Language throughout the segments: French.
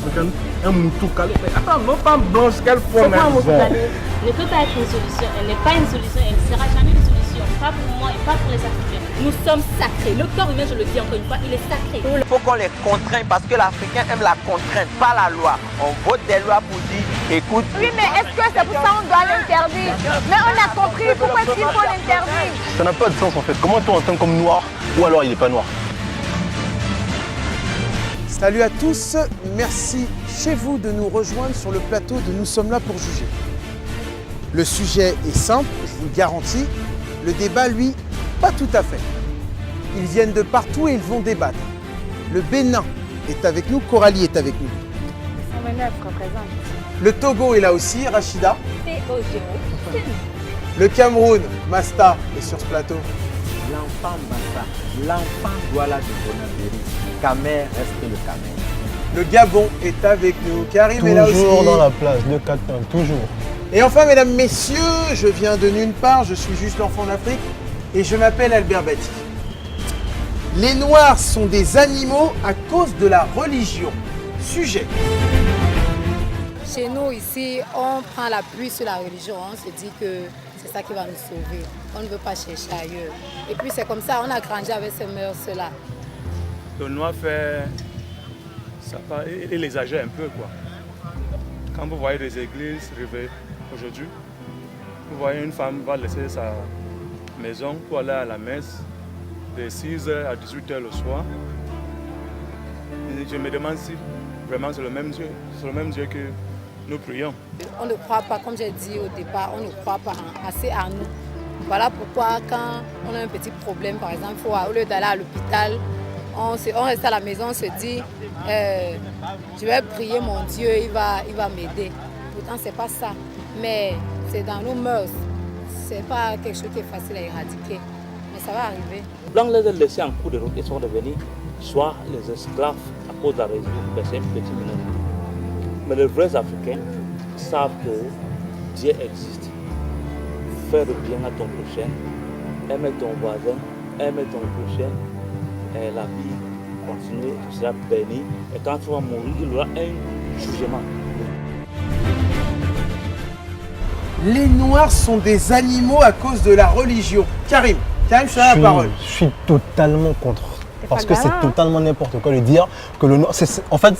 africaine, un moutou calé. Mais attends, nos femmes blanches, quelle forme C'est pas un moutou elles ont? calé. Ne peut pas être une solution. Elle n'est pas une solution. Elle ne sera jamais une solution. Pas pour moi et pas pour les Africains. Nous sommes sacrés. Le corps humain, je le dis encore une fois, il est sacré. Il faut qu'on les contraigne parce que l'Africain aime la contrainte, pas la loi. On vote des lois pour dire, écoute. Oui, mais est-ce que c'est pour ça qu'on doit l'interdire? Mais on a compris, pourquoi est-ce qu'il faut l'interdire? Ça n'a pas de sens en fait. Comment toi en tant comme noir, ou alors il n'est pas noir? Salut à tous, merci chez vous de nous rejoindre sur le plateau de Nous sommes là pour juger. Le sujet est simple, je vous le garantis. Le débat, lui, pas tout à fait. Ils viennent de partout et ils vont débattre. Le Bénin est avec nous, Coralie est avec nous. 129 représente. Le Togo est là aussi, Rachida. T-O-G-O. Le Cameroun, Masta, est sur ce plateau. L'enfant Massa, l'enfant Douala de Bonabéry. Camer reste le Camer. Le Gabon est avec nous, Karim est là aussi. Toujours dans la place, 2-4-1, toujours. Et enfin, mesdames, messieurs, je viens de nulle part, je suis juste l'enfant d'Afrique et je m'appelle Albert Bati. Les Noirs sont des animaux à cause de la religion. Sujet. Chez nous, ici, on prend l'appui sur la religion. On se dit que c'est ça qui va nous sauver. On ne veut pas chercher ailleurs. Et puis c'est comme ça, on a grandi avec ces mœurs-là. Le noir fait... Ça part, il exagère un peu, quoi. Quand vous voyez des églises rêver aujourd'hui, vous voyez une femme va laisser sa maison pour aller à la messe de 6h à 18h le soir. Et je me demande si vraiment c'est le même Dieu que nous prions. On ne croit pas, comme j'ai dit au départ, on ne croit pas assez à nous. Voilà pourquoi quand on a un petit problème, par exemple, au lieu d'aller à l'hôpital, on reste à la maison, on se dit, je vais prier mon Dieu, il va m'aider. Pourtant, ce n'est pas ça. Mais c'est dans nos mœurs. Ce n'est pas quelque chose qui est facile à éradiquer. Mais ça va arriver. Les Blancs les ont laissés en cours de route et sont devenus soit les esclaves à cause de la religion, c'est une petite minorité. Mais les vrais Africains savent que Dieu existe. Faire le bien à ton prochain, aimer ton voisin, aimer ton prochain, et la vie continue, tu seras béni. Et quand tu vas mourir, il y aura un jugement. Les Noirs sont des animaux à cause de la religion. Karim, tu as la parole. Je suis totalement contre. Parce que c'est totalement n'importe quoi de dire que le noir... En fait,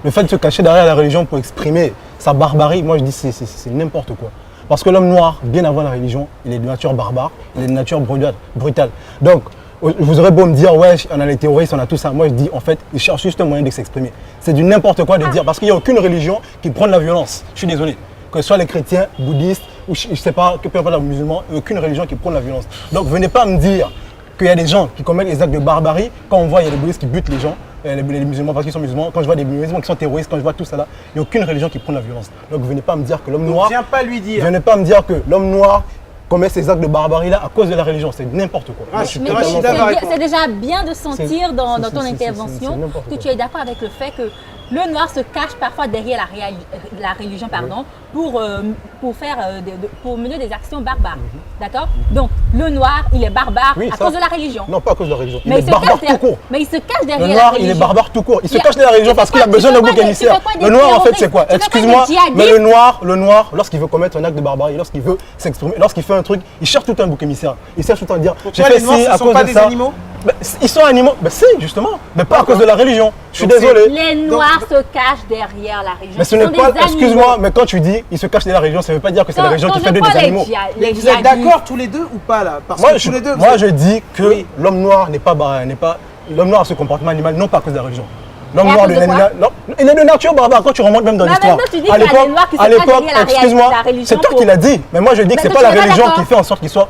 le fait de se cacher derrière la religion pour exprimer sa barbarie, moi je dis c'est n'importe quoi. Parce que l'homme noir, bien avant la religion, il est de nature barbare, il est de nature brutale. Donc, vous aurez beau me dire, ouais, on a les terroristes, on a tout ça. Moi je dis, en fait, ils cherchent juste un moyen de s'exprimer. C'est du n'importe quoi de dire, parce qu'il n'y a aucune religion qui prend de la violence. Je suis désolé. Que ce soit les chrétiens, bouddhistes, ou je ne sais pas, que peu importe les musulmans, aucune religion qui prend de la violence. Donc venez pas me dire qu'il y a des gens qui commettent des actes de barbarie. Quand on voit, il y a des bouddhistes qui butent les gens, les musulmans parce qu'ils sont musulmans. Quand je vois des musulmans qui sont terroristes, quand je vois tout ça là, il n'y a aucune religion qui prend de la violence. Donc venez pas me dire que l'homme noir... Viens pas lui dire. Venez pas me dire que l'homme noir commet ces actes de barbarie là à cause de la religion. C'est n'importe quoi. C'est déjà bien de sentir dans ton intervention que tu es d'accord avec le fait que le noir se cache parfois derrière la religion pour mener des actions barbares. D'accord? Donc, le noir, il est barbare à cause de la religion. Non, pas à cause de la religion. Mais il est barbare tout court. Mais il se cache derrière la religion. Le noir, il est barbare tout court. Il se cache derrière la religion parce qu'il a besoin d'un bouc émissaire. Le noir, en fait, c'est quoi? Excuse-moi, mais le noir, lorsqu'il veut commettre un acte de barbarie, lorsqu'il veut s'exprimer, lorsqu'il fait un truc, il cherche tout un bouc émissaire. Il cherche tout le temps à dire, j'ai fait ci à cause de ça. Ils sont animaux, si justement, mais pas à cause de la religion. Je suis désolé. Les noirs se cachent derrière la religion. Mais ce n'est pas, excuse-moi, mais quand tu dis ils se cachent derrière la religion, ça ne veut pas dire que c'est la religion qui fait d'eux des animaux. Mais vous êtes d'accord tous les deux ou pas là? Parce moi, que tous les deux, je dis que l'homme noir n'est pas l'homme noir a ce comportement animal non pas à cause de la religion. L'homme noir, il est de nature barbare quand tu remontes même dans l'histoire. À l'époque, excuse-moi, c'est toi qui l'as dit. Mais moi je dis que c'est pas la religion qui fait en sorte qu'il soit.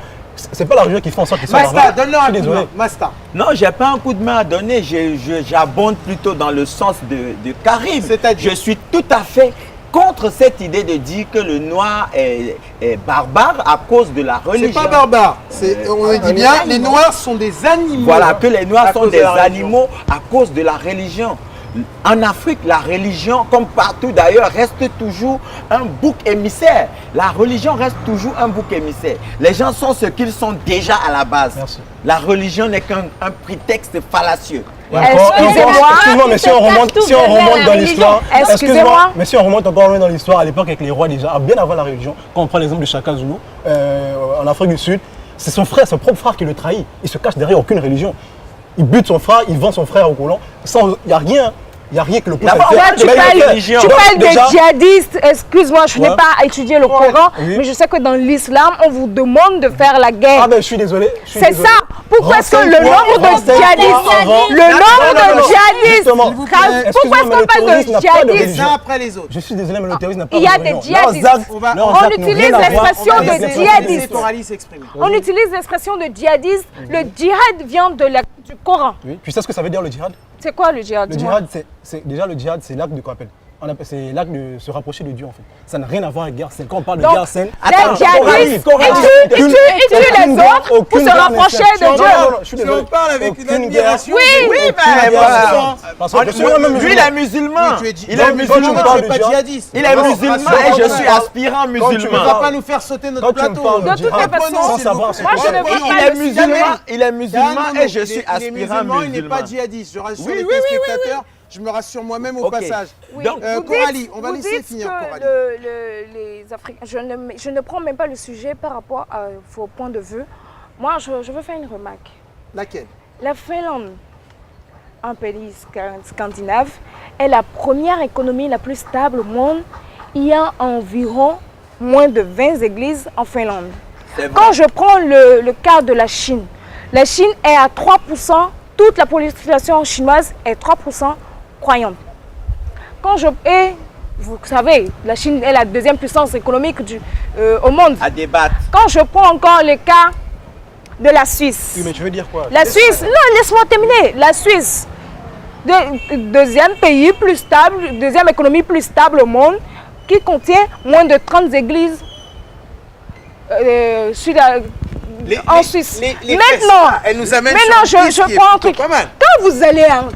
C'est pas la religion qui fait en sorte qu'ils soient barbares. Masta, donne-leur un coup de main. Masta. Non, j'ai pas un coup de main à donner. J'abonde plutôt dans le sens de Karim. Je suis tout à fait contre cette idée de dire que le noir est barbare à cause de la religion. C'est pas barbare. On le dit bien, les noirs sont des animaux. Voilà, que les noirs sont des animaux à cause de la religion. En Afrique, la religion, comme partout d'ailleurs, reste toujours un bouc émissaire. La religion reste toujours un bouc émissaire. Les gens sont ce qu'ils sont déjà à la base. Merci. La religion n'est qu'un prétexte fallacieux. Excuse-moi, mais si on remonte dans l'histoire, excusez-moi, mais si on remonte encore loin dans l'histoire, à l'époque avec les rois déjà, bien avant la religion, quand on prend l'exemple de Shaka Zulu, en Afrique du Sud, c'est son propre frère qui le trahit. Il se cache derrière aucune religion. Il bute son frère, il vend son frère au colon. Il n'y a rien. Il n'y a rien que le pousse à le faire. Tu parles des djihadistes. Excuse-moi, je n'ai pas étudié le Coran, mais je sais que dans l'islam, on vous demande de faire la guerre. Ah ben, je suis désolé. C'est ça. Pourquoi est-ce que le nombre de djihadistes, pourquoi est-ce qu'on parle de djihadistes les uns après les autres? Je suis désolé, mais le terrorisme n'a pas Il y a des djihadistes. On utilise l'expression de djihadiste. On utilise l'expression de djihadiste. Le djihad vient du Coran. Oui. Tu sais ce que ça veut dire le djihad? C'est quoi le djihad? Le djihad, déjà le djihad, c'est l'acte de quoi c'est l'acte de se rapprocher de Dieu en fait. Ça n'a rien à voir avec guerre saine. Quand on parle de guerre saine, les djihadistes tuent les autres pour se rapprocher de Dieu. Si on parle avec une admiration. Oui, mais voilà. Lui, il est musulman. Il est musulman. Pas djihadiste. Il est musulman et je suis aspirant musulman. Tu ne vas pas nous faire sauter notre plateau. De toutes les façons, moi je ne veux pas le musulman. Il est musulman et je suis aspirant musulman. Il n'est pas djihadiste. Je rassure les téléspectateurs. Je me rassure moi-même au passage. Oui. Coralie, on va laisser finir Coralie. Les Africains, je ne prends même pas le sujet par rapport à vos points de vue. Moi, je veux faire une remarque. Laquelle? La Finlande, un pays scandinave, est la première économie la plus stable au monde. Il y a environ moins de 20 églises en Finlande. Quand je prends le cas de la Chine est à 3%, toute la population chinoise est 3% croyante. Vous savez, la Chine est la deuxième puissance économique au monde. À débattre. Quand je prends encore le cas de la Suisse. Oui, mais tu veux dire quoi? La Suisse, non, laisse-moi terminer. La Suisse, deuxième pays plus stable, deuxième économie plus stable au monde, qui contient moins de 30 églises en Suisse. Maintenant, je prends un truc. Quand vous allez au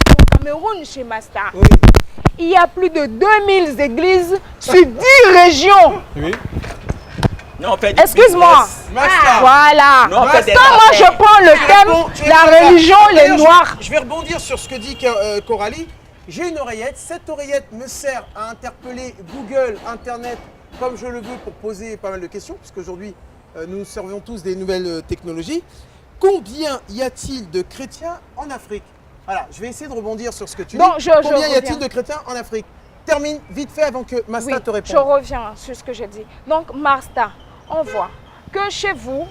Cameroun chez Masta, il y a plus de 2000 églises sur 10 régions. Oui. Excuse-moi. Voilà. Quand moi je prends le thème, la religion, les Noirs. Je vais rebondir sur ce que dit Coralie. J'ai une oreillette. Cette oreillette me sert à interpeller Google, Internet, comme je le veux, pour poser pas mal de questions, puisqu'aujourd'hui, nous servons tous des nouvelles technologies. Combien y a-t-il de chrétiens en Afrique? Voilà, je vais essayer de rebondir sur ce que tu dis. Combien y a-t-il de chrétiens en Afrique? Termine vite fait avant que Masta te réponde. Je reviens sur ce que j'ai dit. Donc, Masta, on voit que chez vous,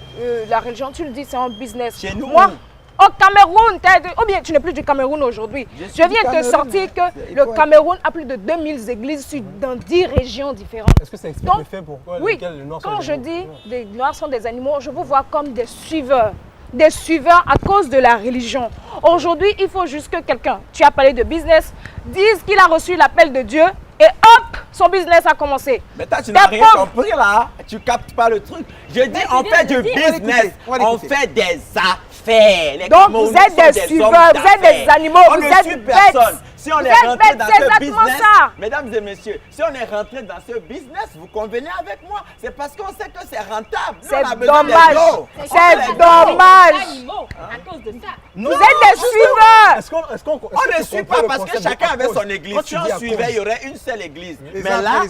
la religion, tu le dis, c'est un business. Chez nous, moi, au Cameroun, ou bien tu n'es plus du Cameroun aujourd'hui. Je viens de te sortir que le Cameroun a plus de 2000 églises dans 10 régions différentes. Est-ce que ça explique le fait pourquoi les Noirs sont des animaux? Quand je dis les Noirs sont des animaux, je vous vois comme des suiveurs à cause de la religion. Aujourd'hui, il faut juste que quelqu'un, tu as parlé de business, dise qu'il a reçu l'appel de Dieu et hop, son business a commencé. Mais toi, tu n'as rien compris là. Tu captes pas le truc. Je dis, on fait du business, on fait des affaires. Donc, vous êtes des suiveurs, vous êtes des animaux, vous êtes personne. Si on est rentré dans ce business, mesdames et messieurs, si on est rentré dans ce business, vous convenez avec moi. C'est parce qu'on sait que c'est rentable. C'est dommage. C'est dommage. À cause de ça. Vous êtes des suiveurs. On ne suit pas parce que chacun avait son église. Si on suivait, il y aurait une seule église. Mais là,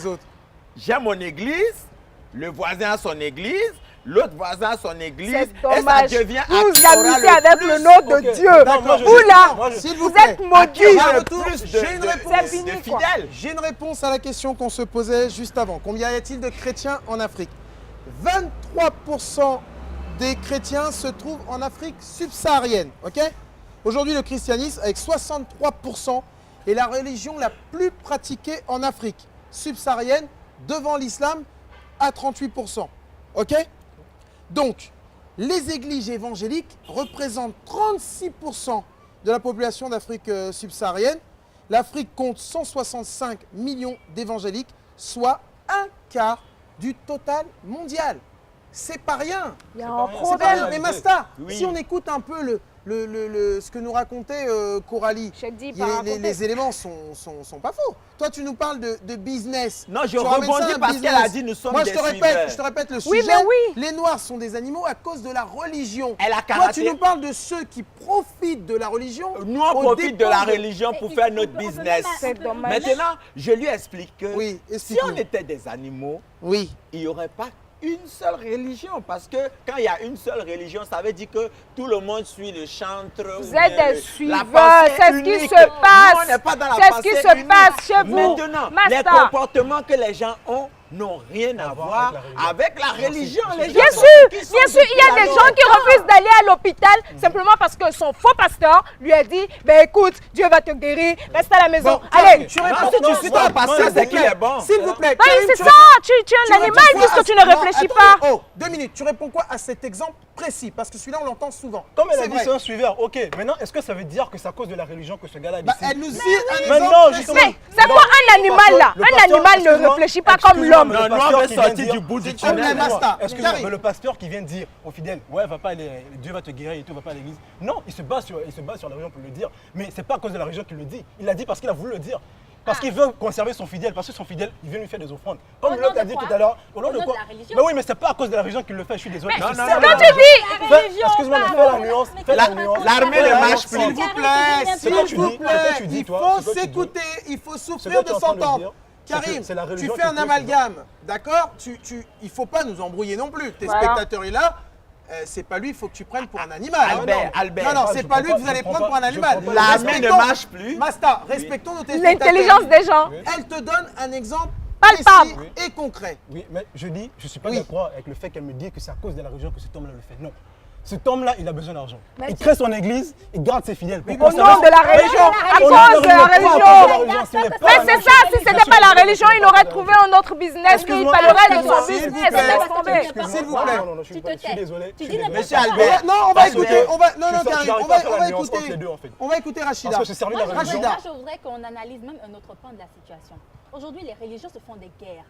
j'ai mon église, le voisin a son église, l'autre voisin a son église. C'est dommage. Et ça devient vous amusez avec le nom de Dieu. Vous là, vous êtes maudits. J'ai une réponse. J'ai une réponse à la question qu'on se posait juste avant. Combien y a-t-il de chrétiens en Afrique? 23% des chrétiens se trouvent en Afrique subsaharienne. Aujourd'hui, le christianisme, avec 63%, est la religion la plus pratiquée en Afrique subsaharienne, devant l'islam à 38%. Donc, les églises évangéliques représentent 36% de la population d'Afrique subsaharienne. L'Afrique compte 165 millions d'évangéliques, soit un quart du total mondial. C'est pas rien. Il y a un problème. Mais Masta, si on écoute un peu ce que nous racontait Coralie. Les éléments sont pas faux. Toi, tu nous parles de business. Non, je rebondis parce qu'elle a dit nous sommes des suiveurs. Je te répète le sujet. Les Noirs sont des animaux à cause de la religion. Toi, tu nous parles de ceux qui profitent de la religion. Nous, on profite de la religion pour faire notre business. Maintenant, je lui explique que si on était des animaux, il n'y aurait pas une seule religion, parce que quand il y a une seule religion, ça veut dire que tout le monde suit le chantre. Vous êtes des suiveurs, c'est ce qui se passe. On n'est pas dans la c'est ce qui se passe chez vous. Maintenant, les comportements que les gens ont n'ont rien à voir avec la religion. Bien sûr, il y a des gens qui refusent d'aller à l'hôpital simplement parce que son faux pasteur lui a dit, ben écoute, Dieu va te guérir, reste à la maison. Allez, tu réponds tout de suite à la pasteur, c'est qu'il est bon. S'il vous plaît. C'est ça, tu es un animal puisque tu ne réfléchis pas. Oh, 2 minutes, tu réponds quoi à cet exemple précis? Parce que celui-là, on l'entend souvent. Comme elle a dit, c'est un suiveur. Ok, maintenant, est-ce que ça veut dire que c'est à cause de la religion que ce gars-là a dit? Elle nous dit un exemple. C'est quoi un animal là? Un animal ne réfléchit pas comme l'homme. Non, on veut sortir du bout du tunnel. Excuse-moi, mais le pasteur qui vient dire aux fidèles, ouais, va pas aller, Dieu va te guérir et tout, va pas à l'église. Non, il se base sur la religion pour le dire. Mais c'est pas à cause de la religion qu'il le dit. Il l'a dit parce qu'il a voulu le dire. Parce qu'il veut conserver son fidèle, parce que son fidèle, il veut lui faire des offrandes. Comme l'autre a dit tout à l'heure, au nom de quoi? Mais oui, mais c'est pas à cause de la religion qu'il le fait, je suis désolé. Quand tu dis excuse-moi, mais fais la nuance. L'armée ne marche plus. S'il vous plaît, il faut s'écouter, il faut souffrir de s'entendre. Karim, tu fais un amalgame, d'accord? Il ne faut pas nous embrouiller non plus. Tes spectateurs est là. C'est pas lui, il faut que tu prennes pour un animal. Albert. Non, c'est pas lui que vous allez prendre pour un animal. L'armée ne marche plus. Masta, respectons nos téléspectateurs. L'intelligence des gens. Elle te donne un exemple palpable et concret. Oui, mais je dis, je ne suis pas d'accord avec le fait qu'elle me dise que c'est à cause de la religion que cet homme-là le fait. Non. Cet homme-là, il a besoin d'argent. Il crée son église, il garde ses fidèles. Au nom de la religion, à cause de la religion. Mais c'est ça, si ce n'était pas la religion, il aurait trouvé un autre business qu'il parlerait de son business. S'il vous plaît. Non, je suis désolé. Monsieur Albert. Non, on va écouter. On va écouter Rachida. Parce que c'est servi la religion. Moi, je voudrais qu'on analyse même un autre point de la situation. Aujourd'hui, les religions se font des guerres.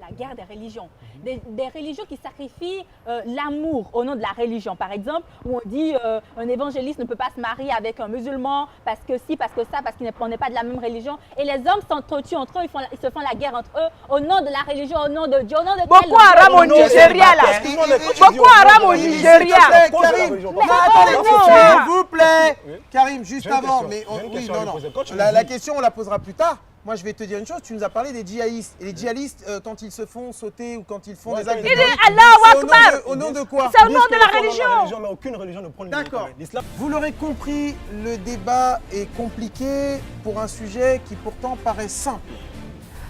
La guerre des religions. Des religions qui sacrifient l'amour au nom de la religion. Par exemple, où on dit un évangéliste ne peut pas se marier avec un musulman parce que si, parce que ça, parce qu'il n'est pas de la même religion. Et les hommes s'entretuent entre eux, ils se font la guerre entre eux au nom de la religion, au nom de Dieu, au nom de Boko Haram au Nigeria là. Boko Haram au Nigeria. Karim, s'il vous plaît. Karim, juste avant. Mais oui, non. La question, on la posera plus tard. Moi, je vais te dire une chose, tu nous as parlé des djihadistes. Et les djihadistes, quand ils se font sauter ou quand ils font des actes de c'est au nom de quoi? C'est au nom de la religion. Mais aucune religion ne prend le D'accord. Vous l'aurez compris, le débat est compliqué pour un sujet qui pourtant paraît simple.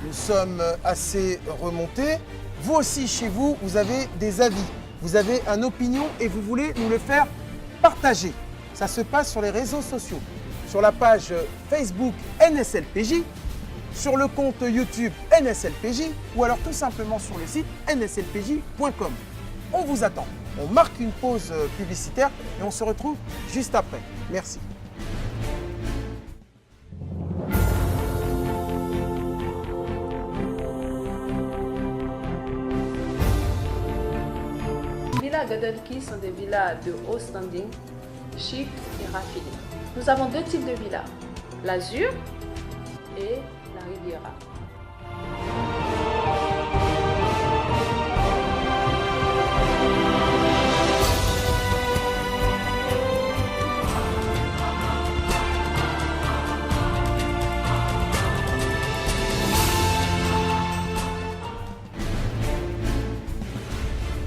Nous sommes assez remontés. Vous aussi, chez vous, vous avez des avis. Vous avez une opinion et vous voulez nous le faire partager. Ça se passe sur les réseaux sociaux. Sur la page Facebook NSLPJ, sur le compte YouTube NSLPJ ou alors tout simplement sur le site nslpj.com. On vous attend. On marque une pause publicitaire et on se retrouve juste après. Merci. Les villas Gadalki sont des villas de haut standing, chic et raffinés. Nous avons 2 types de villas, l'Azur et la Riviera.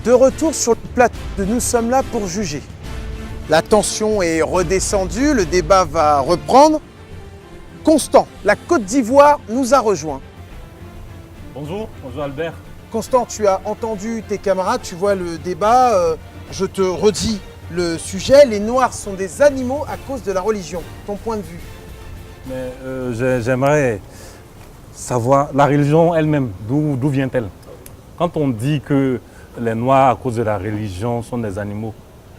De retour sur le plateau de Nous sommes là pour juger. La tension est redescendue, le débat va reprendre. Constant, la Côte d'Ivoire nous a rejoints. Bonjour Albert. Constant, tu as entendu tes camarades, tu vois le débat. Je te redis le sujet, les Noirs sont des animaux à cause de la religion. Ton point de vue? Mais j'aimerais savoir, la religion elle-même, d'où vient-elle? Quand on dit que les Noirs, à cause de la religion, sont des animaux,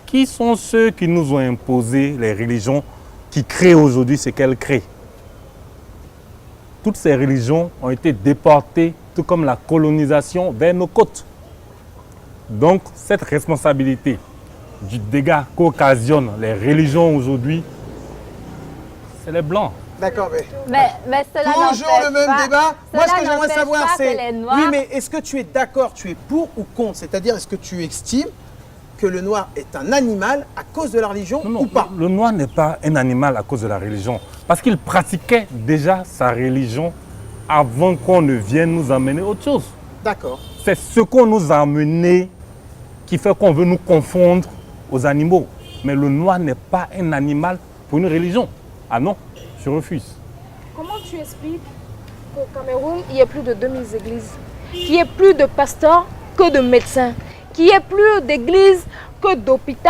qui sont ceux qui nous ont imposé les religions qui créent aujourd'hui ce qu'elles créent? Toutes ces religions ont été déportées, tout comme la colonisation, vers nos côtes. Donc, cette responsabilité du dégât qu'occasionnent les religions aujourd'hui, c'est les Blancs. D'accord, Mais cela toujours le même pas- débat. Moi, ce que cela j'aimerais n'empêche savoir, pas c'est... que les Noirs- Oui, mais est-ce que tu es d'accord, tu es pour ou contre? C'est-à-dire, est-ce que tu estimes que le noir est un animal à cause de la religion ou pas? Le noir n'est pas un animal à cause de la religion. Parce qu'il pratiquait déjà sa religion avant qu'on ne vienne nous amener autre chose. D'accord. C'est ce qu'on nous a amené qui fait qu'on veut nous confondre aux animaux. Mais le noir n'est pas un animal pour une religion. Ah non, je refuse. Comment tu expliques qu'au Cameroun, il y a plus de 2000 églises, qu'il y ait plus de pasteurs que de médecins, qu'il y ait plus d'églises que d'hôpitaux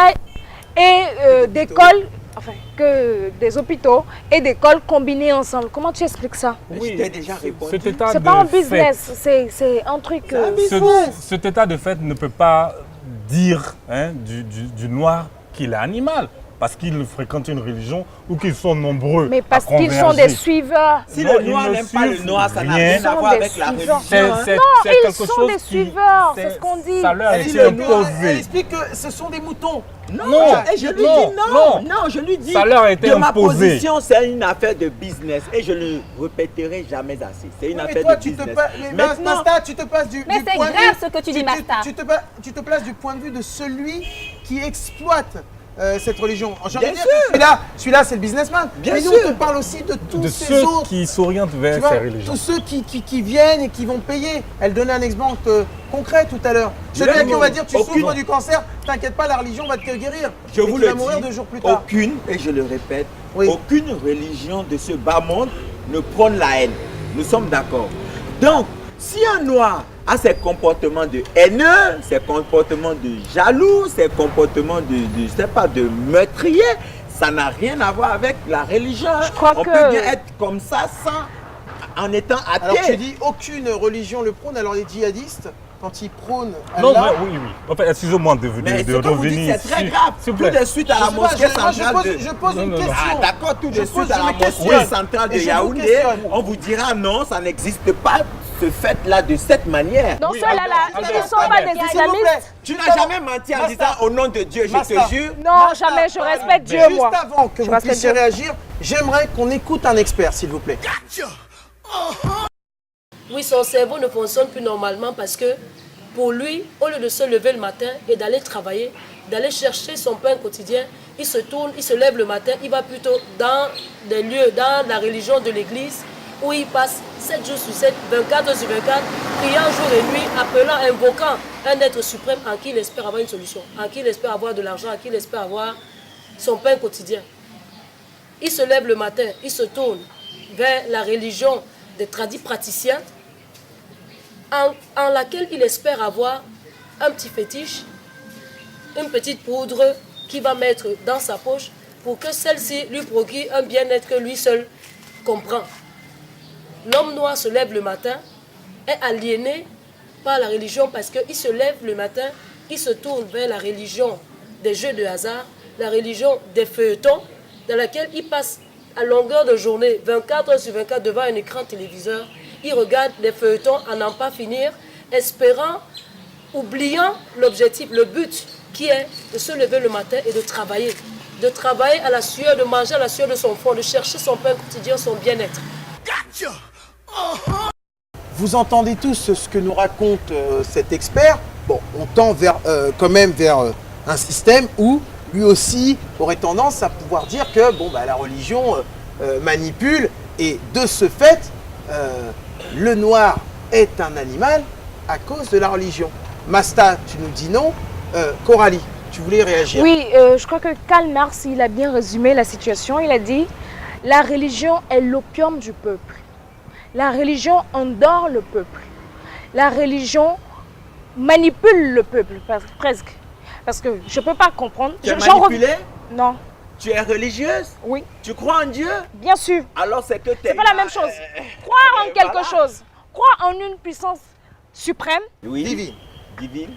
et d'écoles, enfin, que des hôpitaux et d'écoles combinés ensemble? Comment tu expliques ça? Oui, je t'ai déjà répondu. Cet état C'est de pas un fait- business, c'est un truc... Cet état de fait ne peut pas dire du noir qu'il est animal. Parce qu'il fréquente une religion ou qu'ils sont nombreux. Mais parce à qu'ils sont converger. des suiveurs. Si Non, le ils noir ne n'aime pas le suivent noir, ça n'a rien. rien à voir avec la religion. Non, ils sont des suiveurs, c'est ce qu'on dit. Ça leur a Si été le noir, elle imposé. explique que ce sont des moutons. Non, Non, et je lui non, dis non, non. je lui dis Ça leur a été que ma imposé. position c'est une affaire de business et je ne le répéterai jamais assez. C'est une Oui, mais affaire toi, de tu te business. passes, Masta, tu te passes du Mais c'est point de grave vue- ce que tu dis, Masta. Tu te places du point de vue de celui qui exploite cette religion. J'ai envie Bien de dire sûr. que celui-là, c'est le businessman. Bien mais nous, sûr. on te parle aussi de tous De ces ceux autres. qui s'orientent Tu vers vois, ces religions. tous ceux qui viennent et qui vont payer. Elle donnait un exemple concret tout à l'heure. Celui à qui on va dire tu souffres du cancer, t'inquiète pas, la religion va te guérir. Je Et vous tu le vas mourir dis, 2 jours plus tard. aucune, et je le répète, Oui. aucune religion de ce bas monde ne prône la haine. Nous sommes d'accord. Donc, si un noir a ses comportements de haineux, ses comportements de jaloux, ses comportements je sais pas, de meurtrier, ça n'a rien à voir avec la religion. On peut bien être comme ça en étant athée. Alors tu dis aucune religion le prône, alors les djihadistes, quand ils prônent Non, Allah, mais oui. En fait, excusez-moi de Mais de ce que vous dites, revenir c'est très ici. grave. S'il vous Tout plaît. de suite à Je la sais pas, mosquée centrale de... je pose une question. Ah d'accord, tout de Je suite pose à la une question. mosquée centrale de Et je vous Yaoundé, questionne. on vous dira non, ça n'existe pas ce fait-là de cette manière. Donc Oui, ceux-là, Albert, ils ne sont pas des S'il vous plaît, islamistes. Tu n'as jamais menti en disant au nom de Dieu, je Masta. te jure. Non, jamais, je respecte Dieu, Juste moi. avant que Je vous respecte puissiez Dieu. réagir, j'aimerais qu'on écoute un expert, s'il vous plaît. Oui, son cerveau ne fonctionne plus normalement parce que pour lui, au lieu de se lever le matin et d'aller travailler, d'aller chercher son pain quotidien, il se tourne, il se lève le matin, il va plutôt dans des lieux, dans la religion de l'église, où il passe 7 jours sur 7, 24 heures sur 24, priant jour et nuit, appelant, invoquant un être suprême en qui il espère avoir une solution, en qui il espère avoir de l'argent, en qui il espère avoir son pain quotidien. Il se lève le matin, il se tourne vers la religion des tradis praticiens, en laquelle il espère avoir un petit fétiche, une petite poudre qu'il va mettre dans sa poche pour que celle-ci lui procure un bien-être que lui seul comprend. L'homme noir se lève le matin, est aliéné par la religion parce qu'il se lève le matin, il se tourne vers la religion des jeux de hasard, la religion des feuilletons, dans laquelle il passe à longueur de journée, 24 heures sur 24, devant un écran téléviseur. Il regarde les feuilletons à n'en pas finir, espérant, oubliant l'objectif, le but qui est de se lever le matin et de travailler. De travailler à la sueur, de manger à la sueur de son front, de chercher son pain quotidien, son bien-être. Vous entendez tous ce que nous raconte cet expert. Bon, on tend quand même vers un système où lui aussi aurait tendance à pouvoir dire que bon, bah, la religion manipule et de ce fait, le noir est un animal à cause de la religion. Masta, tu nous dis non. Coralie, tu voulais réagir? Oui, je crois que Karl Marx, il a bien résumé la situation. Il a dit « La religion est l'opium du peuple. La religion endort le peuple. La religion manipule le peuple, presque. » Parce que je ne peux pas comprendre. Tu es manipulée? Non. Tu es religieuse? Oui. Tu crois en Dieu? Bien sûr. Alors c'est que tu es... C'est pas la même chose. Croire en quelque chose, croire en une puissance suprême, Oui. Divine. Divine.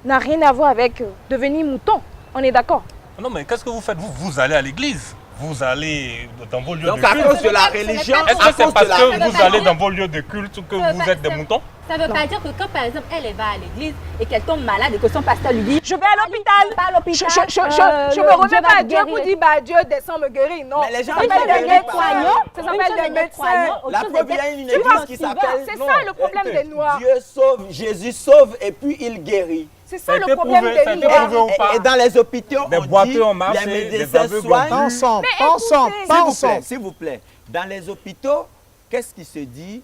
n'a rien à voir avec devenir mouton. On est d'accord? Non, mais qu'est-ce que vous faites? Vous allez à l'église. vous allez dans vos lieux Donc de à culte. cause de la religion, Est-ce que c'est parce que vous allez dans vos lieux de culte que vous êtes des moutons? Ça ne veut pas dire que quand, par exemple, elle va à l'église et qu'elle tombe malade et que son pasteur lui dit Je vais à l'hôpital. Pas à l'hôpital. Je me remets pas à Dieu pour dire bah, Dieu descend me guérir. Non. Mais les gens ça s'appelle des médecins. Ça Une chose s'appelle des est d'être croyant, médecins. autre La chose preuve, est il y a d'être une suivant. église qui s'appelle. C'est ça le problème des Noirs. Dieu sauve, Jésus sauve et puis il guérit. C'est ça le problème des ça a été Noirs. prouvé ou pas? Et dans les hôpitaux, Des on boiteux dit ont marché, les des médecins aveugles ont soignent. vu. Pas ensemble, Mais pas ensemble, écoutez. pas ensemble. S'il vous plaît, dans les hôpitaux, qu'est-ce qui se dit?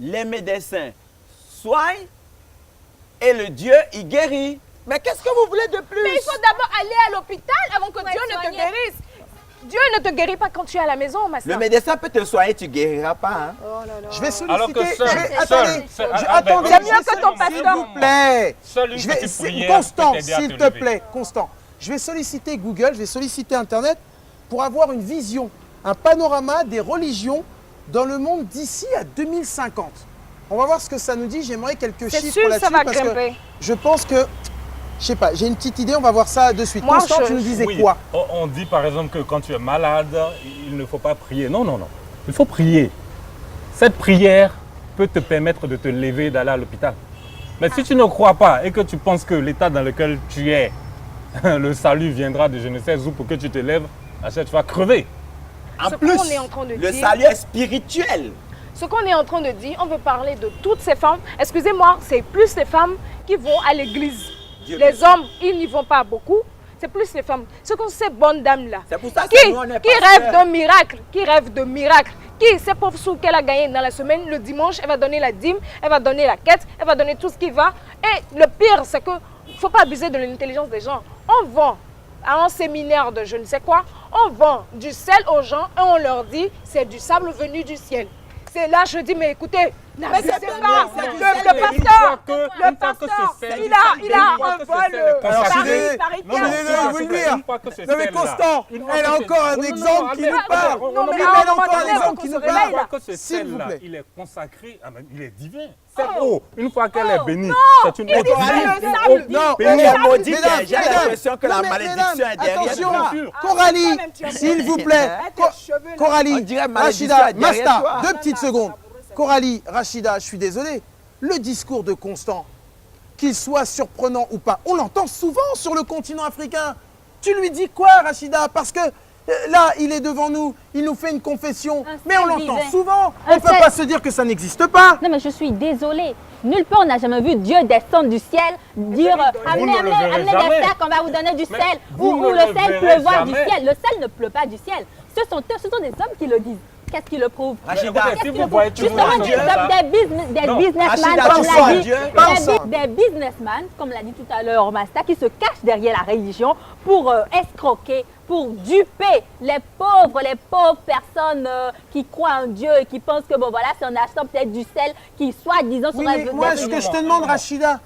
Les médecins soignent et le Dieu, il guérit. Mais qu'est-ce que vous voulez de plus? Mais il faut d'abord aller à l'hôpital avant que Dieu ne te guérisse. Dieu ne te guérit pas quand tu es à la maison, ma Le soeur. médecin peut te soigner, tu ne guériras pas. Hein? Oh là là. Je vais solliciter. Alors que seul, Attendez, attendez, C'est mieux que ton s'il pasteur. vous plaît. Seule une Je vais, petite prière Constant, peut t'aider à s'il te te lever. plaît, Constant. Je vais solliciter Google, je vais solliciter Internet pour avoir une vision, un panorama des religions dans le monde d'ici à 2050. On va voir ce que ça nous dit. J'aimerais quelques C'est chiffres sûr que là-dessus ça va parce que grimper. je pense que, je sais pas, j'ai une petite idée. On va voir ça de suite. Moi, Constant, tu nous disais Oui, quoi? on dit par exemple que quand tu es malade, il ne faut pas prier. Non, non, non. Il faut prier. Cette prière peut te permettre de te lever et d'aller à l'hôpital. Mais si tu ne crois pas et que tu penses que l'état dans lequel tu es, le salut viendra de je ne sais où pour que tu te lèves, à cette fois crever. En Ce plus, qu'on est en train de le dire- salut est spirituel. Ce qu'on est en train de dire, on veut parler de toutes ces femmes. Excusez-moi, c'est plus les femmes qui vont à l'église. Dieu Les merci. hommes, ils n'y vont pas beaucoup. C'est plus les femmes. Ce sont ces bonnes dames-là. C'est pour ça que Qui, nous, on est qui pas rêvent seuls. d'un miracle, qui rêvent de miracle. Qui, ces pauvres sous qu'elle a gagnés dans la semaine, le dimanche, elle va donner la dîme, elle va donner la quête, elle va donner tout ce qui va. Et le pire, c'est que ne faut pas abuser de l'intelligence des gens. On vend à un séminaire de je ne sais quoi, on vend du sel aux gens et on leur dit c'est du sable venu du ciel. C'est là je dis mais écoutez, n'abusez c'est pas. c'est du Le sel, mais pasteur, une fois que ce sel- il a une fois un que ce vol sel est Alors, je suis consacré- désolé. Paris, Non, non, Je suis désolé de vous le dire. une fois que ce Non mais sel-là- Constant, une fois elle que a ce- encore un Non, non, exemple non, qui Albert, nous parle. Albert, Non, mais Oui, à un mais elle a moment encore un donné, exemple faut qui se nous réveiller, parle. Une là. fois que ce S'il vous sel-là, plaît. il est consacré, il est divin. Cette eau, une fois qu'elle est bénie, c'est une il eau dit c'est divine, le une sable. eau Non, bénie. Elle est maudite, mesdames, j'ai mesdames, l'impression que la non, mais malédiction mesdames, est derrière attention, toi. Coralie, Toi-même, tu as s'il vous fait. plaît, Tes cheveux, là. On Coralie, dirait malédiction Rachida, est derrière Masta, toi. 2 petites secondes. Coralie, Rachida, je suis désolé, le discours de Constant, qu'il soit surprenant ou pas, on l'entend souvent sur le continent africain. Tu lui dis quoi, Rachida? Parce que là, il est devant nous, il nous fait une confession, Un mais on seul l'entend divin. souvent. On Un ne peut seul- pas se dire que ça n'existe pas. Non, mais je suis désolée. Nulle part on n'a jamais vu Dieu descendre du ciel, dire Vous ne le verrez amenez jamais. des sacs, on va vous donner du Mais sel, vous ou ne le le sel verrez pleuvoir du jamais. ciel. Le sel ne pleut pas du ciel. Ce sont des hommes qui le disent. Qu'est-ce qui le prouve? Rachida, Qu'est-ce si qui vous le voyez prouve? toujours Justement, Dieu, des Non, businessmen, Rachida, comme tu l'a sens dit, Dieu. Pas des businessmen, comme l'a dit tout à l'heure Masta, qui se cachent derrière la religion pour escroquer, pour duper les pauvres personnes qui croient en Dieu et qui pensent que bon voilà, c'est en achetant peut-être du sel qui soi-disant Oui, sera mais moi, ce que je te demande, Rachida,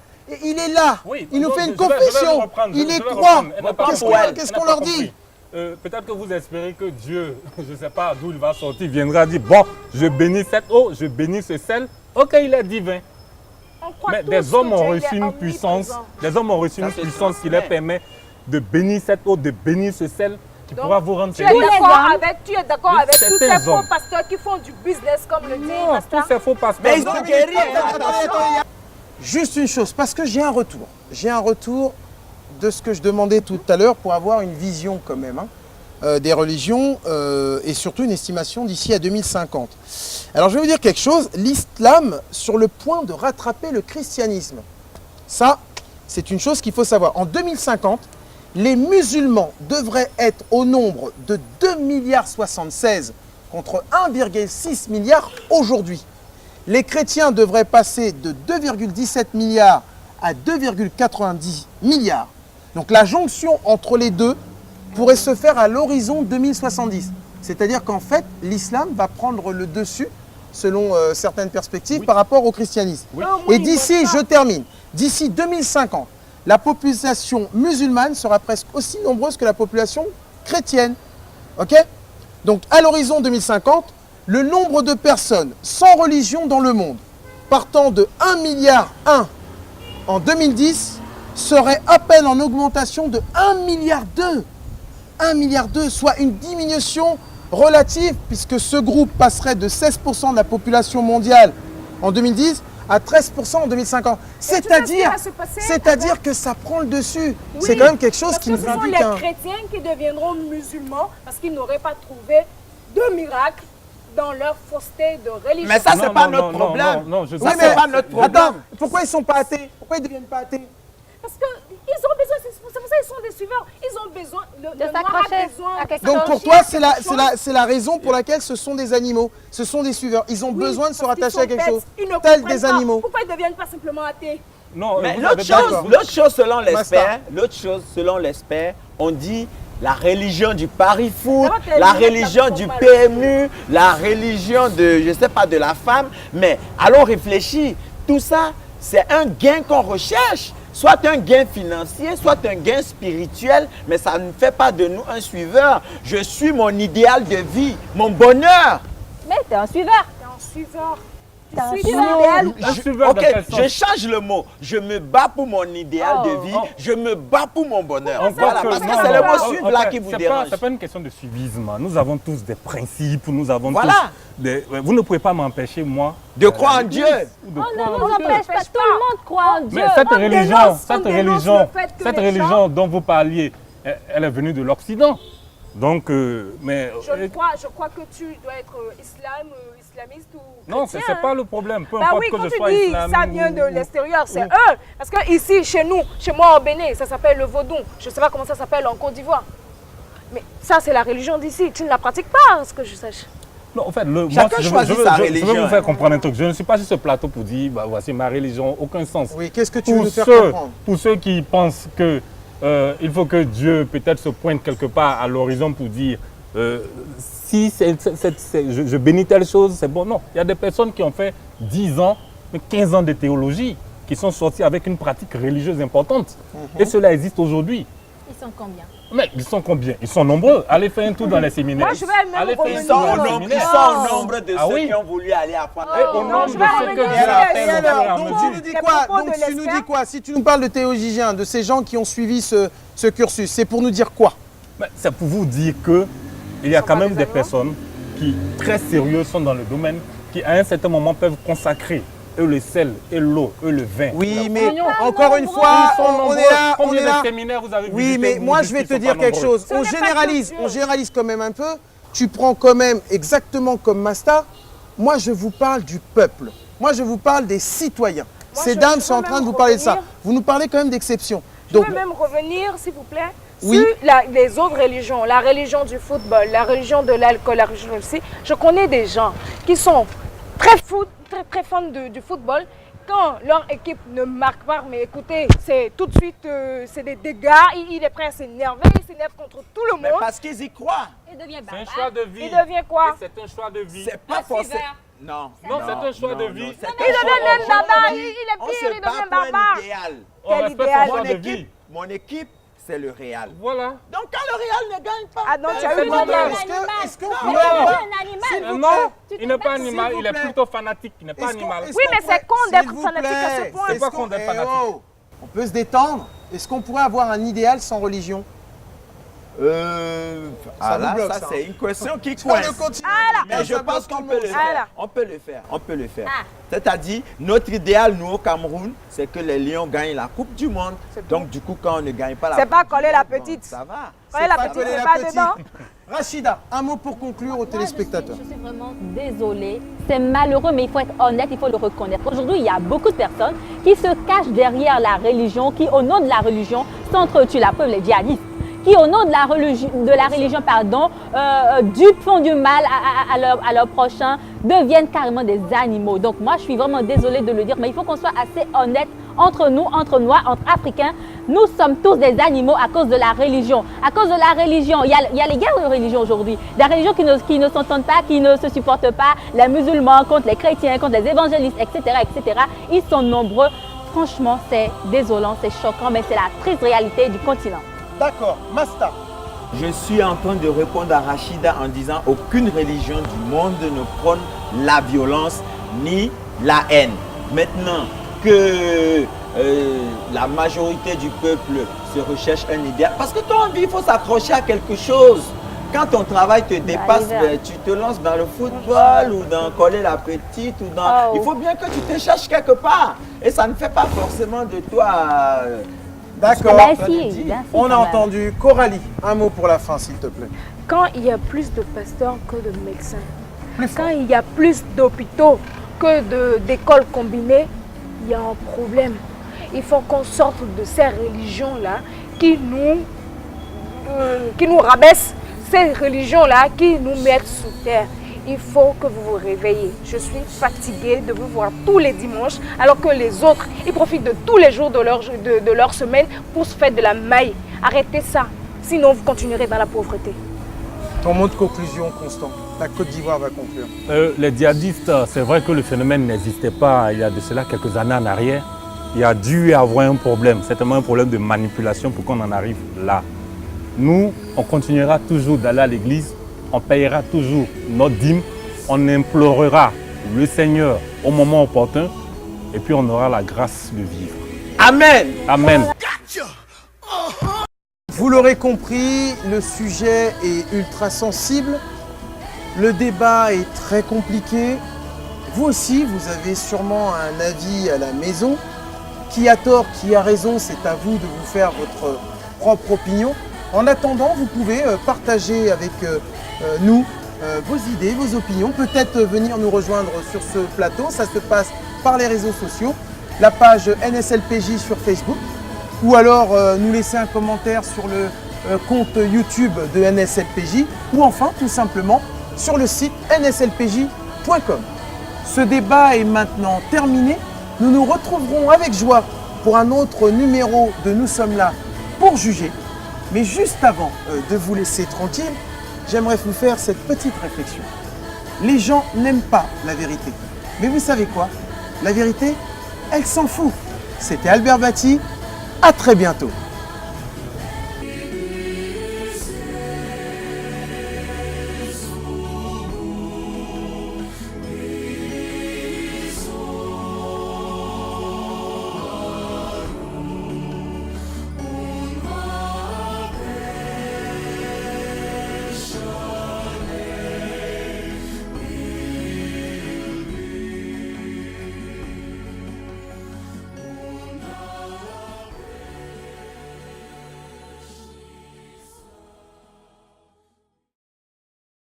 il est là, Oui, il nous donc, fait une je vais confession, reprendre, il je est vais croix. reprendre. Elle n'a pas Qu'est-ce compris. qu'on Elle qu'est-ce n'a qu'on pas leur compris. dit? Peut-être que vous espérez que Dieu, je ne sais pas d'où il va sortir, viendra dire, bon, je bénis cette eau, je bénis ce sel. Ok, il est divin. On croit Mais tous des hommes que ont Dieu, il reçu est une puissance, omniprésent. des hommes ont reçu une c'est puissance qui vrai. leur permet de bénir cette eau, de bénir ce sel, qui Donc, pourra vous rendre Tu es feliz. d'accord Oui, avec tous ces certains faux hommes. pasteurs qui font du business comme le dit Non, Masta? tous ces faux pasteurs. Mais ils ont guéri. Juste une chose, parce que j'ai un retour. J'ai un retour de ce que je demandais tout à l'heure pour avoir une vision quand même des religions et surtout une estimation d'ici à 2050. Alors je vais vous dire quelque chose, l'islam sur le point de rattraper le christianisme. Ça, c'est une chose qu'il faut savoir. En 2050, les musulmans devraient être au nombre de 2,76 milliards contre 1,6 milliard aujourd'hui. Les chrétiens devraient passer de 2,17 milliards à 2,90 milliards. Donc la jonction entre les deux pourrait se faire à l'horizon 2070. C'est-à-dire qu'en fait, l'islam va prendre le dessus, selon certaines perspectives, par rapport au christianisme. Et d'ici, je termine, d'ici 2050, la population musulmane sera presque aussi nombreuse que la population chrétienne. Ok? Donc à l'horizon 2050, le nombre de personnes sans religion dans le monde, partant de 1,1 milliard en 2010, serait à peine en augmentation de 1,2 milliard. 1,2 milliard, soit une diminution relative, puisque ce groupe passerait de 16% de la population mondiale en 2010 à 13% en 2050. C'est-à-dire que ça prend le dessus. Oui, c'est quand même quelque chose qui nous ce sont indique. les chrétiens qui deviendront musulmans parce qu'ils n'auraient pas trouvé de miracle dans leur fausseté de religion. Mais ça, c'est pas notre problème. Oui, mais pas notre problème. Attends, pourquoi ils ne sont pas athées? Pourquoi ils ne deviennent pas athées? Parce qu'ils ont besoin, c'est pour ça qu'ils sont des suiveurs. Ils ont besoin de s'accrocher à quelque chose. Donc pour toi, c'est la raison pour laquelle ce sont des animaux, ce sont des suiveurs. Ils ont besoin de se rattacher à quelque chose, tels des animaux. Pourquoi ils ne deviennent pas simplement athées? Non, mais l'autre chose selon l'expert, on dit la religion du pari-foot, la religion du PMU, la religion de, je sais pas, de la femme. Mais allons réfléchir. Tout ça, c'est un gain qu'on recherche. Soit un gain financier, soit un gain spirituel, mais ça ne fait pas de nous un suiveur. Je suis mon idéal de vie, mon bonheur. Mais tu es un suiveur. Tu es un suiveur. Ok, je change le mot. Je me bats pour mon idéal de vie. Je me bats pour mon bonheur. Voilà, parce que c'est le mot suivre là qui vous dérange. C'est pas une question de suivisme. Nous avons tous des principes. Nous avons tous des... Vous ne pouvez pas m'empêcher, moi, de croire en Dieu. On ne nous empêche pas. Tout le monde croit en Dieu. Mais cette religion dont vous parliez, elle est venue de l'Occident. Donc, mais... Je crois que tu dois être islamiste ou non, chrétien. C'est pas le problème. Peu bah importe oui, que quand je tu sois dis islamiste. Ça vient de l'extérieur, c'est eux. Parce que ici, chez moi au Bénin, ça s'appelle le vaudou. Je ne sais pas comment ça s'appelle en Côte d'Ivoire. Mais ça, c'est la religion d'ici. Tu ne la pratiques pas, à ce que je sache. Non, en fait, chacun choisit sa religion. Je veux vous faire comprendre un truc. Je ne suis pas sur ce plateau pour dire, bah, voici ma religion, aucun sens. Oui, qu'est-ce que tu veux nous faire comprendre? Pour ceux qui pensent que il faut que Dieu peut-être se pointe quelque part à l'horizon pour dire si je bénis telle chose, c'est bon. Non, il y a des personnes qui ont fait 10 ans, 15 ans de théologie, qui sont sortis avec une pratique religieuse importante. Et cela existe aujourd'hui. Ils sont combien? Mais ils sont combien? Ils sont nombreux. Allez faire un tour dans les séminaires. Moi, je vais même ils sont au nombre de ceux qui ont voulu aller apprendre. Au nombre de ceux que donc tu nous dis quoi? Donc tu nous dis quoi? Si tu nous parles de théologiens, de ces gens qui ont suivi ce cursus, c'est pour nous dire quoi? C'est pour vous dire qu'il y a quand même des personnes qui, très sérieuses, sont dans le domaine, qui à un certain moment peuvent consacrer le sel, et l'eau, le vin. Oui, mais encore une fois, on est là. Combien de séminaires vous avez Oui, mais moi je vais te dire quelque chose. On généralise quand même un peu. Tu prends quand même exactement comme Masta. Moi, je vous parle du peuple. Moi, je vous parle des citoyens. Ces dames sont en train de vous parler de ça. Vous nous parlez quand même d'exception. Je peux même revenir, s'il vous plaît, sur les autres religions. La religion du football, la religion de l'alcool, la religion aussi. Je connais des gens qui sont très fans du football. Quand leur équipe ne marque pas, mais écoutez, c'est tout de suite, c'est des dégâts. Il est prêt à s'énerver, il s'énerve contre tout le monde. Mais parce qu'ils y croient. Il devient c'est un choix de vie. Il devient quoi? C'est un choix de vie. C'est pas forcément. Non, c'est un choix de vie. Il devient même barbare, il est pire, il devient barbare. Quel idéal? Mon équipe, c'est le Real. Voilà. Donc quand le Real ne gagne pas... Ah non, tu as eu Est-ce qu'on peut pas un animal? Non, il n'est pas animal, il est plutôt fanatique. Il n'est pas animal. Oui, mais c'est con d'être fanatique à ce point. C'est pas con d'être fanatique. On peut se détendre. Est-ce qu'on pourrait avoir un idéal sans religion? Ça c'est une question qui coince. Mais je pense qu'on peut le faire. On peut le faire. C'est-à-dire, notre idéal, nous, au Cameroun, c'est que les Lions gagnent la Coupe du Monde. Donc, du coup, quand on ne gagne pas la Coupe du Monde... C'est pas coller la petite. Ça va. Coller la petite, c'est pas dedans. Rachida, un mot pour conclure aux téléspectateurs. Je suis vraiment désolée. C'est malheureux, mais il faut être honnête, il faut le reconnaître. Aujourd'hui, il y a beaucoup de personnes qui se cachent derrière la religion, qui, au nom de la religion, s'entretuent. La preuve, les djihadistes, qui, au nom de la religion, font du mal à leurs prochains, deviennent carrément des animaux. Donc moi, je suis vraiment désolée de le dire, mais il faut qu'on soit assez honnête entre nous, entre Noirs, entre Africains. Nous sommes tous des animaux à cause de la religion. À cause de la religion, il y a les guerres de religion aujourd'hui. Des religions qui ne s'entendent pas, qui ne se supportent pas. Les musulmans contre les chrétiens, contre les évangélistes, etc., etc. Ils sont nombreux. Franchement, c'est désolant, c'est choquant, mais c'est la triste réalité du continent. D'accord. Masta. Je suis en train de répondre à Rachida en disant aucune religion du monde ne prône la violence ni la haine. Maintenant, que la majorité du peuple se recherche un idéal. Parce que toi, en vie, il faut s'accrocher à quelque chose. Quand ton travail te dépasse, tu te lances dans le football ou dans coller la petite. Ou dans... Il faut bien que tu te cherches quelque part. Et ça ne fait pas forcément de toi... D'accord. On a entendu. Coralie, un mot pour la fin, s'il te plaît. Quand il y a plus de pasteurs que de médecins, quand il y a plus d'hôpitaux que d'écoles combinées, il y a un problème. Il faut qu'on sorte de ces religions-là qui nous rabaissent, ces religions-là qui nous mettent sous terre. Il faut que vous vous réveillez. Je suis fatiguée de vous voir tous les dimanches, alors que les autres, ils profitent de tous les jours de leur semaine pour se faire de la maille. Arrêtez ça, sinon vous continuerez dans la pauvreté. Ton mot de conclusion, Constant. La Côte d'Ivoire va conclure. Les djihadistes, c'est vrai que le phénomène n'existait pas il y a de cela quelques années en arrière. Il y a dû avoir un problème, certainement un problème de manipulation pour qu'on en arrive là. Nous, on continuera toujours d'aller à l'église, on payera toujours notre dîme, on implorera le Seigneur au moment opportun et puis on aura la grâce de vivre. Amen. Amen. Vous l'aurez compris, le sujet est ultra sensible. Le débat est très compliqué. Vous aussi, vous avez sûrement un avis à la maison. Qui a tort, qui a raison, c'est à vous de vous faire votre propre opinion. En attendant, vous pouvez partager avec nous vos idées, vos opinions. Peut-être venir nous rejoindre sur ce plateau. Ça se passe par les réseaux sociaux. La page NSLPJ sur Facebook. Ou alors nous laisser un commentaire sur le compte YouTube de NSLPJ. Ou enfin, tout simplement, sur le site nslpj.com. Ce débat est maintenant terminé. Nous nous retrouverons avec joie pour un autre numéro de Nous sommes là pour juger. Mais juste avant de vous laisser tranquille, j'aimerais vous faire cette petite réflexion. Les gens n'aiment pas la vérité. Mais vous savez quoi? La vérité, elle s'en fout. C'était Albert Bati. À très bientôt.